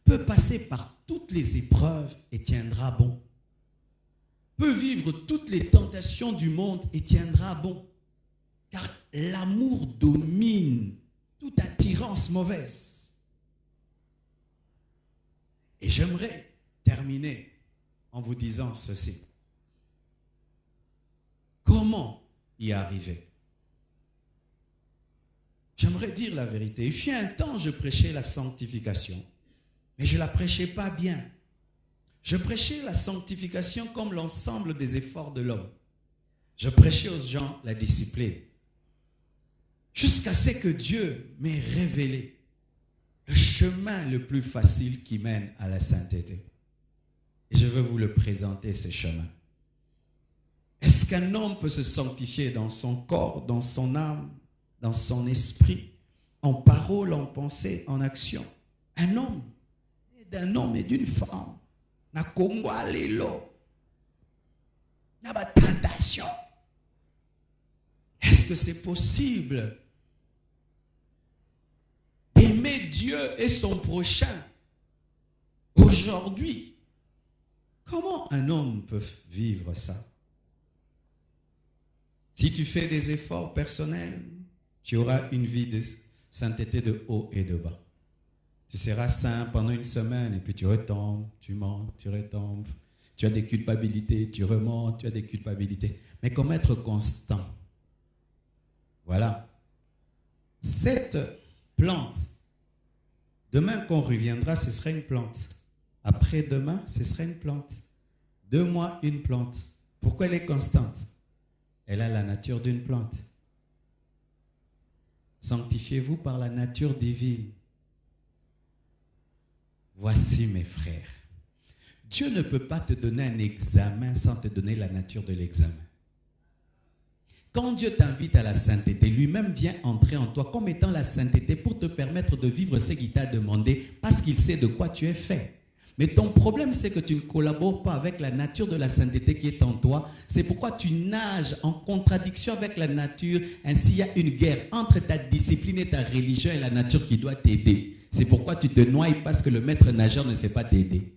peut passer par toutes les épreuves et tiendra bon. Peut vivre toutes les tentations du monde et tiendra bon. Car l'amour domine toute attirance mauvaise. Et j'aimerais terminer en vous disant ceci. Comment y arriver? J'aimerais dire la vérité. Il fut un temps, je prêchais la sanctification, mais je ne la prêchais pas bien. Je prêchais la sanctification comme l'ensemble des efforts de l'homme. Je prêchais aux gens la discipline. Jusqu'à ce que Dieu m'ait révélé le chemin le plus facile qui mène à la sainteté. Et je veux vous le présenter, ce chemin. Est-ce qu'un homme peut se sanctifier dans son corps, dans son âme, dans son esprit, en parole, en pensée, en action? Un homme, d'un homme et d'une femme, na kongwa lelo, na ba tentation. Est-ce que c'est possible d'aimer Dieu et son prochain aujourd'hui? Comment un homme peut vivre ça? Si tu fais des efforts personnels, tu auras une vie de sainteté de haut et de bas. Tu seras saint pendant une semaine et puis tu retombes, tu montes, tu retombes. Tu as des culpabilités, tu remontes, tu as des culpabilités. Mais comment être constant? Voilà. Cette plante, demain qu'on reviendra, ce sera une plante. Après-demain, ce sera une plante. 2 mois, une plante. Pourquoi elle est constante? Elle a la nature d'une plante. Sanctifiez-vous par la nature divine. Voici mes frères. Dieu ne peut pas te donner un examen sans te donner la nature de l'examen. Quand Dieu t'invite à la sainteté, lui-même vient entrer en toi comme étant la sainteté pour te permettre de vivre ce qu'il t'a demandé parce qu'il sait de quoi tu es fait. Mais ton problème, c'est que tu ne collabores pas avec la nature de la sainteté qui est en toi. C'est pourquoi tu nages en contradiction avec la nature. Ainsi, il y a une guerre entre ta discipline et ta religion et la nature qui doit t'aider. C'est pourquoi tu te noies parce que le maître nageur ne sait pas t'aider.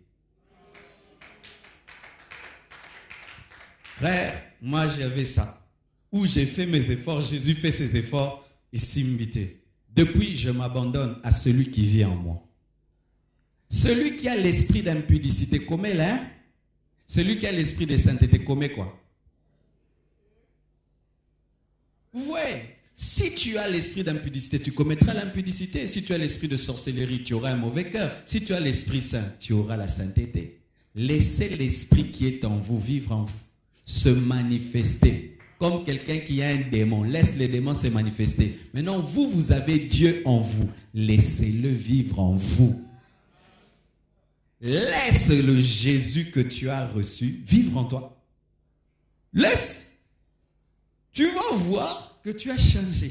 Frère, moi j'avais ça. Où j'ai fait mes efforts, Jésus fait ses efforts et s'imiter. Depuis, je m'abandonne à celui qui vit en moi. Celui qui a l'esprit d'impudicité commet là. Celui qui a l'esprit de sainteté commet quoi? Vous voyez, si tu as l'esprit d'impudicité, tu commettras l'impudicité. Si tu as l'esprit de sorcellerie, tu auras un mauvais cœur. Si tu as l'esprit saint, tu auras la sainteté. Laissez l'esprit qui est en vous vivre en vous, se manifester. Comme quelqu'un qui a un démon, laisse les démons se manifester. Maintenant, vous avez Dieu en vous. Laissez-le vivre en vous. Laisse le Jésus que tu as reçu vivre en toi. Laisse. Tu vas voir que tu as changé.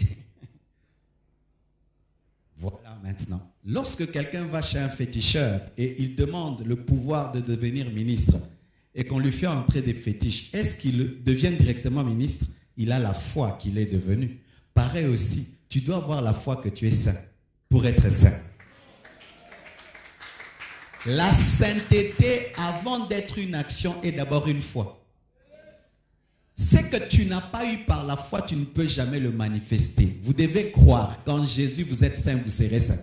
Voilà maintenant. Lorsque quelqu'un va chez un féticheur et il demande le pouvoir de devenir ministre et qu'on lui fait entrer des fétiches, est-ce qu'il devient directement ministre? Il a la foi qu'il est devenu. Pareil aussi, tu dois avoir la foi que tu es saint pour être saint. La sainteté, avant d'être une action, est d'abord une foi. Ce que tu n'as pas eu par la foi, tu ne peux jamais le manifester. Vous devez croire qu'en Jésus, vous êtes saint, vous serez saint.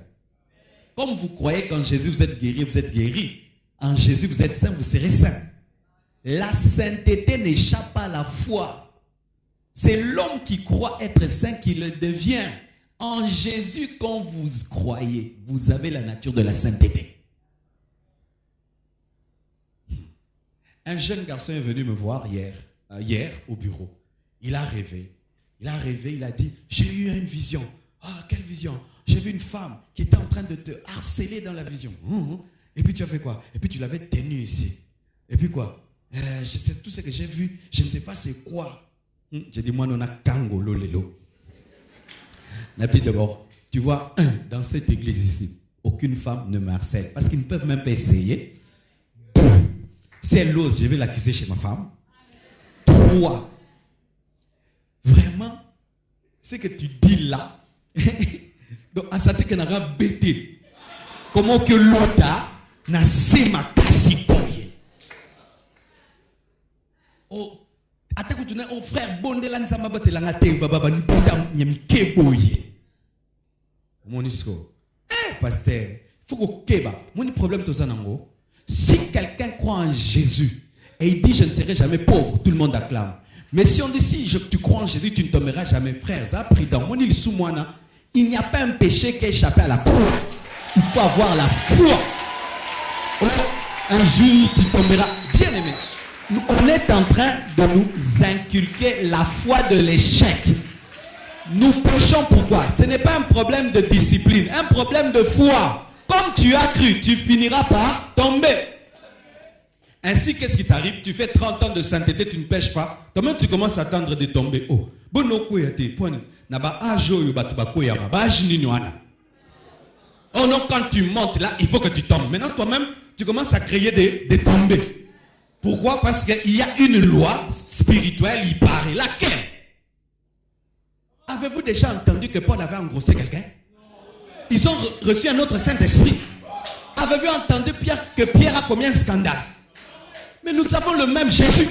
Comme vous croyez qu'en Jésus, vous êtes guéri, en Jésus, vous êtes saint, vous serez saint. La sainteté n'échappe pas à la foi. C'est l'homme qui croit être saint qui le devient. En Jésus, quand vous croyez, vous avez la nature de la sainteté. Un jeune garçon est venu me voir hier au bureau. Il a rêvé, il a dit, j'ai eu une vision. Ah, quelle vision? J'ai vu une femme qui était en train de te harceler dans la vision. Et puis tu as fait quoi? Et puis tu l'avais tenue ici. Et puis quoi? Tout ce que j'ai vu, je ne sais pas c'est quoi. J'ai dit, moi, non, on a kango lolelo. D'abord, tu vois, dans cette église ici, aucune femme ne me harcèle parce qu'ils ne peuvent même pas essayer. Si elle ose, je vais l'accuser chez ma femme. 3. Vraiment, ce que tu dis là, donc, à ça, tu n'as pas bêté. Comment que l'autre n'a pas ma casse boye. Oh, attends, tu n'as un frère bon de l'anzama batelanga te baba ni pita nyami ke boye. Monisco. Pasteur, faut que keba. Mon problème tout ça nango. Si quelqu'un croit en Jésus et il dit je ne serai jamais pauvre, tout le monde acclame. Mais si on dit si tu crois en Jésus, tu ne tomberas jamais, frère. Ça a pris dans mon île sous moi. Il n'y a pas un péché qui a échappé à la croix. Il faut avoir la foi. Un jour, tu tomberas. Bien aimé, on est en train de nous inculquer la foi de l'échec. Nous péchons pourquoi? Ce n'est pas un problème de discipline, un problème de foi. Comme tu as cru, tu finiras par tomber. Ainsi, qu'est-ce qui t'arrive? Tu fais 30 ans de sainteté, tu ne pêches pas. Toi-même, tu commences à attendre de tomber. Oh, bon, non, quand tu montes là, il faut que tu tombes. Maintenant, toi-même, tu commences à créer des tombées. Pourquoi? Parce qu'il y a une loi spirituelle, il paraît. Laquelle? Avez-vous déjà entendu que Paul avait engrossé quelqu'un? Ils ont reçu un autre Saint-Esprit. Avez-vous entendu que Pierre a commis un scandale? Mais nous avons le même Jésus.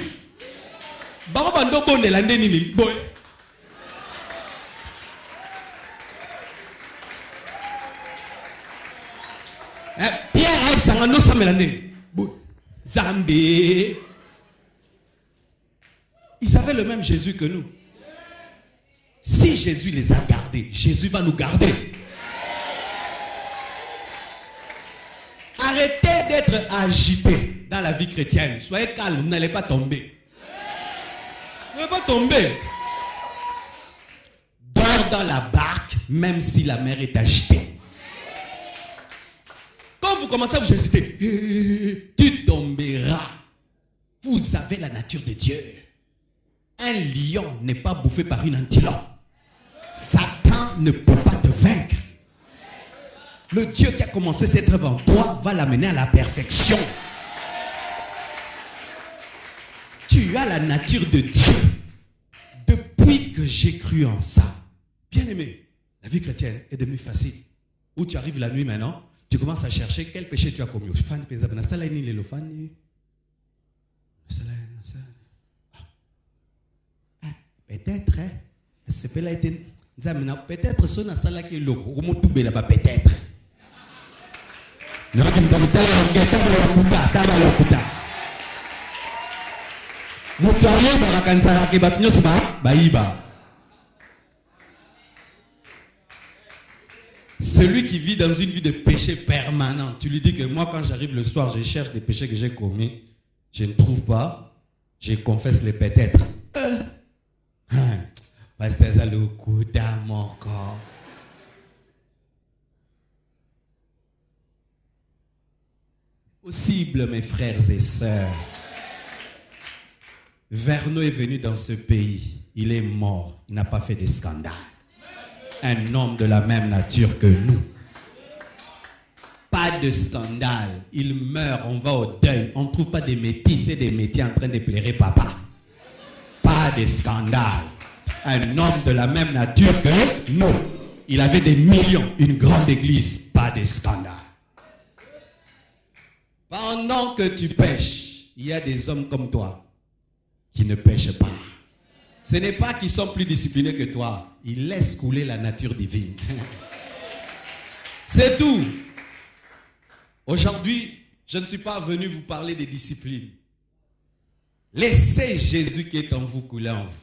Pierre a sangano samelane. Zambé. Ils avaient le même Jésus que nous. Si Jésus les a gardés, Jésus va nous garder. Arrêtez d'être agité dans la vie chrétienne. Soyez calme, vous n'allez pas tomber. Vous n'allez pas tomber. Dors dans la barque, même si la mer est agitée. Quand vous commencez à vous agiter, tu tomberas. Vous avez la nature de Dieu. Un lion n'est pas bouffé par une antilope. Satan ne peut pas te vaincre. Le Dieu qui a commencé cette œuvre en toi va l'amener à la perfection. Tu as la nature de Dieu. Depuis que j'ai cru en ça, bien aimé, la vie chrétienne est devenue facile. Où tu arrives la nuit maintenant, tu commences à chercher quel péché tu as commis. Peut-être, peut-être ce n'a pas été le peut-être. Celui qui vit dans une vie de péché permanent, tu lui dis que moi quand j'arrive le soir, je cherche des péchés que j'ai commis, je ne trouve pas, je confesse les peut-être. Parce que ça le coup dans mon corps. Possible, mes frères et sœurs. Verneau est venu dans ce pays. Il est mort. Il n'a pas fait de scandale. Un homme de la même nature que nous. Pas de scandale. Il meurt, on va au deuil. On ne trouve pas des métis et des métiers en train de plairer papa. Pas de scandale. Un homme de la même nature que nous. Il avait des millions, une grande église. Pas de scandale. Pendant que tu pêches, il y a des hommes comme toi qui ne pêchent pas. Ce n'est pas qu'ils sont plus disciplinés que toi. Ils laissent couler la nature divine. C'est tout. Aujourd'hui, je ne suis pas venu vous parler des disciplines. Laissez Jésus qui est en vous couler en vous.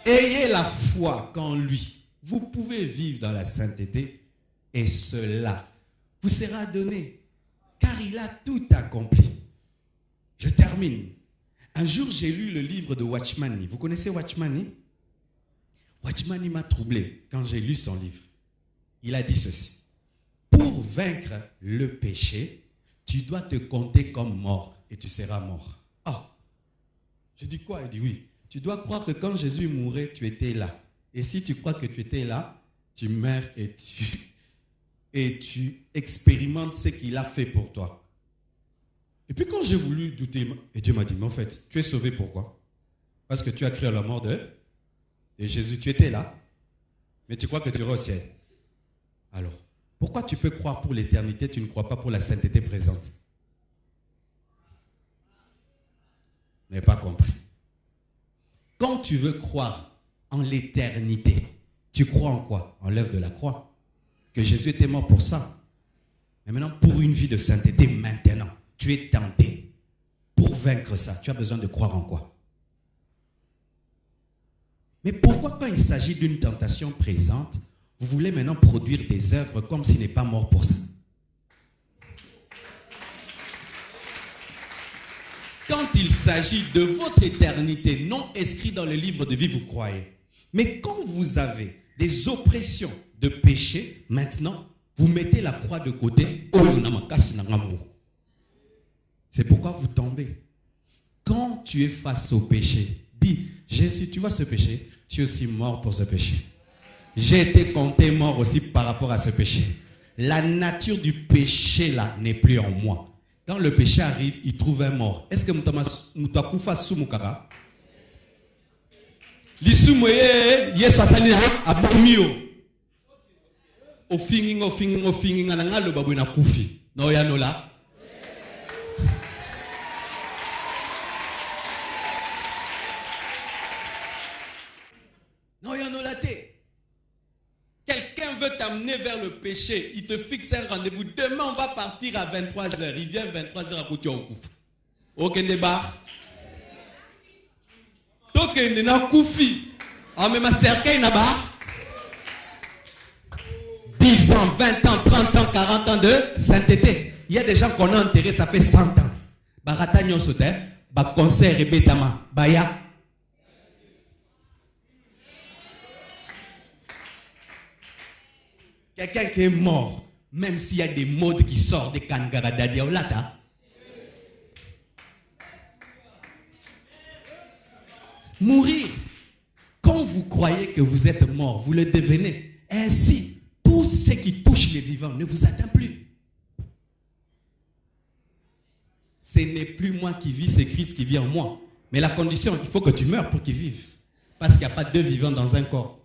Ayez la foi qu'en lui, vous pouvez vivre dans la sainteté et cela vous sera donné. Car il a tout accompli. Je termine. Un jour, j'ai lu le livre de Watchman Nee. Vous connaissez Watchman Nee? Watchman Nee m'a troublé quand j'ai lu son livre. Il a dit ceci. Pour vaincre le péché, tu dois te compter comme mort et tu seras mort. Ah! Je dis quoi? Il dit oui. Tu dois croire que quand Jésus mourait, tu étais là. Et si tu crois que tu étais là, tu meurs et tu expérimentes ce qu'il a fait pour toi. Et puis quand j'ai voulu douter, et Dieu m'a dit, mais en fait, tu es sauvé pourquoi? Parce que tu as cru à la mort de Jésus. Tu étais là, mais tu crois que tu iras au ciel. Alors, pourquoi tu peux croire pour l'éternité, tu ne crois pas pour la sainteté présente? Je n'ai pas compris. Quand tu veux croire en l'éternité, tu crois en quoi? En l'œuvre de la croix. Que Jésus était mort pour ça. Mais maintenant, pour une vie de sainteté, maintenant, tu es tenté. Pour vaincre ça, tu as besoin de croire en quoi? Mais pourquoi quand il s'agit d'une tentation présente, vous voulez maintenant produire des œuvres comme s'il n'est pas mort pour ça? Quand il s'agit de votre éternité non inscrite dans le livre de vie, vous croyez. Mais quand vous avez des oppressions de péché, maintenant, vous mettez la croix de côté. C'est pourquoi vous tombez. Quand tu es face au péché, dis, Jésus, tu vois ce péché, tu es aussi mort pour ce péché. J'ai été compté mort aussi par rapport à ce péché. La nature du péché là n'est plus en moi. Quand le péché arrive, il trouve un mort. Est-ce que Moutakufa Soumukara? L'issoumoye, Yesuasanina, Abomio. Au finging, ananga le babouina koufi. Non, yanola. Non, yanola te. Quelqu'un veut t'amener vers le péché, il te fixe un rendez-vous. Demain, on va partir à 23h. Il vient 23h à côté en couvre. Aucun débat. Donc, il n'y a pas koufi. Ah, mais ma cercueil n'a-bas 10 ans, 20 ans, 30 ans, 40 ans de sainteté. Il y a des gens qu'on a enterrés, ça fait 100 ans. Barata nyon sote, ba concert et betama, baya. Quelqu'un qui est mort, même s'il y a des modes qui sortent des Kangara Dadiaolata. Mourir. Quand vous croyez que vous êtes mort, vous le devenez. Ainsi, tout ce qui touche les vivants ne vous atteint plus. Ce n'est plus moi qui vis, c'est Christ qui vit en moi. Mais la condition, il faut que tu meurs pour qu'il vive. Parce qu'il n'y a pas deux vivants dans un corps.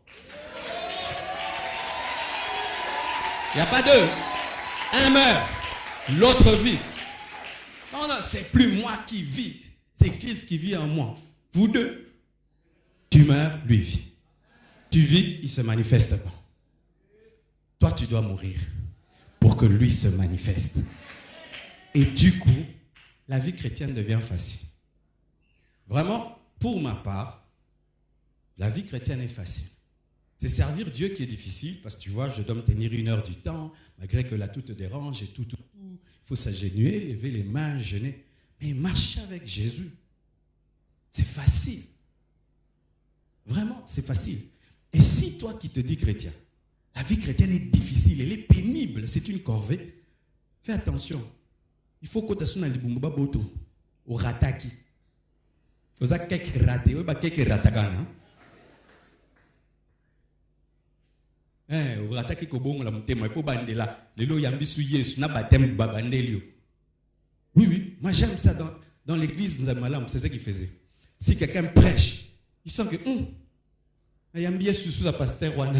Il n'y a pas deux. Un meurt, l'autre vit. Non, non, c'est plus moi qui vis. C'est Christ qui vit en moi. Vous deux, tu meurs, lui vit. Tu vis, il ne se manifeste pas. Toi, tu dois mourir pour que lui se manifeste. Et du coup, la vie chrétienne devient facile. Vraiment, pour ma part, la vie chrétienne est facile. C'est servir Dieu qui est difficile, parce que tu vois, je dois me tenir 1 heure du temps, malgré que là tout te dérange et tout. Il faut s'agenouiller, lever les mains, jeûner. Mais marcher avec Jésus, c'est facile. Vraiment, c'est facile. Et si toi qui te dis chrétien, la vie chrétienne est difficile, elle est pénible, c'est une corvée, fais attention. Il faut que tu sois dans le bumba boto, au rataki. Vous avez quelques ratés, vous avez quelques ratakana. Au rataki kobong la mutema, il faut bander là. Les lots yambisu yesu, na batem babandelio. Oui, moi j'aime ça dans l'église de Nzamalam, c'est ce qu'il faisait. Si quelqu'un prêche, il sent que yambi yesu sous la pasteur wana.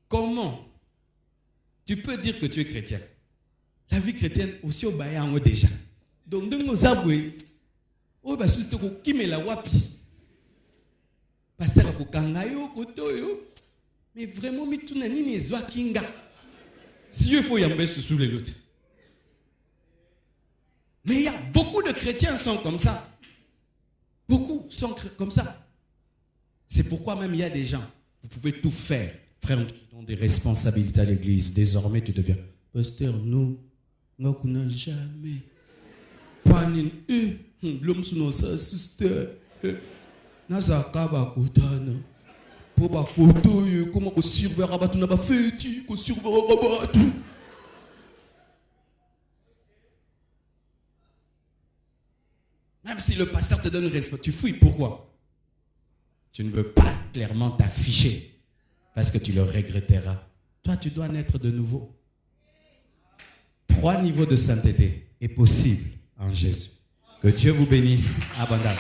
Comment tu peux dire que tu es chrétien? La vie chrétienne aussi au bayan déjà. Donc nous avouons, oh bah c'est ko kimela wapi. Pasteur akokangayo kotoyo. Mais vraiment mituna nini ezwa kinga. Si il faut yambe sous les autres. Mais il y a beaucoup de chrétiens qui sont comme ça. Beaucoup sont comme ça. C'est pourquoi même il y a des gens, vous pouvez tout faire. Frère, on te donne des responsabilités à l'église. Désormais, tu deviens pasteur. Nous n'avons jamais. L'homme sous nos sister. Nazakaba kutana. Pour ba koto comment ko surveiller ba tu n'as pas fait tu ko surveiller ba tout. Même si le pasteur te donne une responsabilité, tu fouilles. Pourquoi? Tu ne veux pas clairement t'afficher parce que tu le regretteras. Toi, tu dois naître de nouveau. 3 niveaux de sainteté est possible en Jésus. Que Dieu vous bénisse abondamment.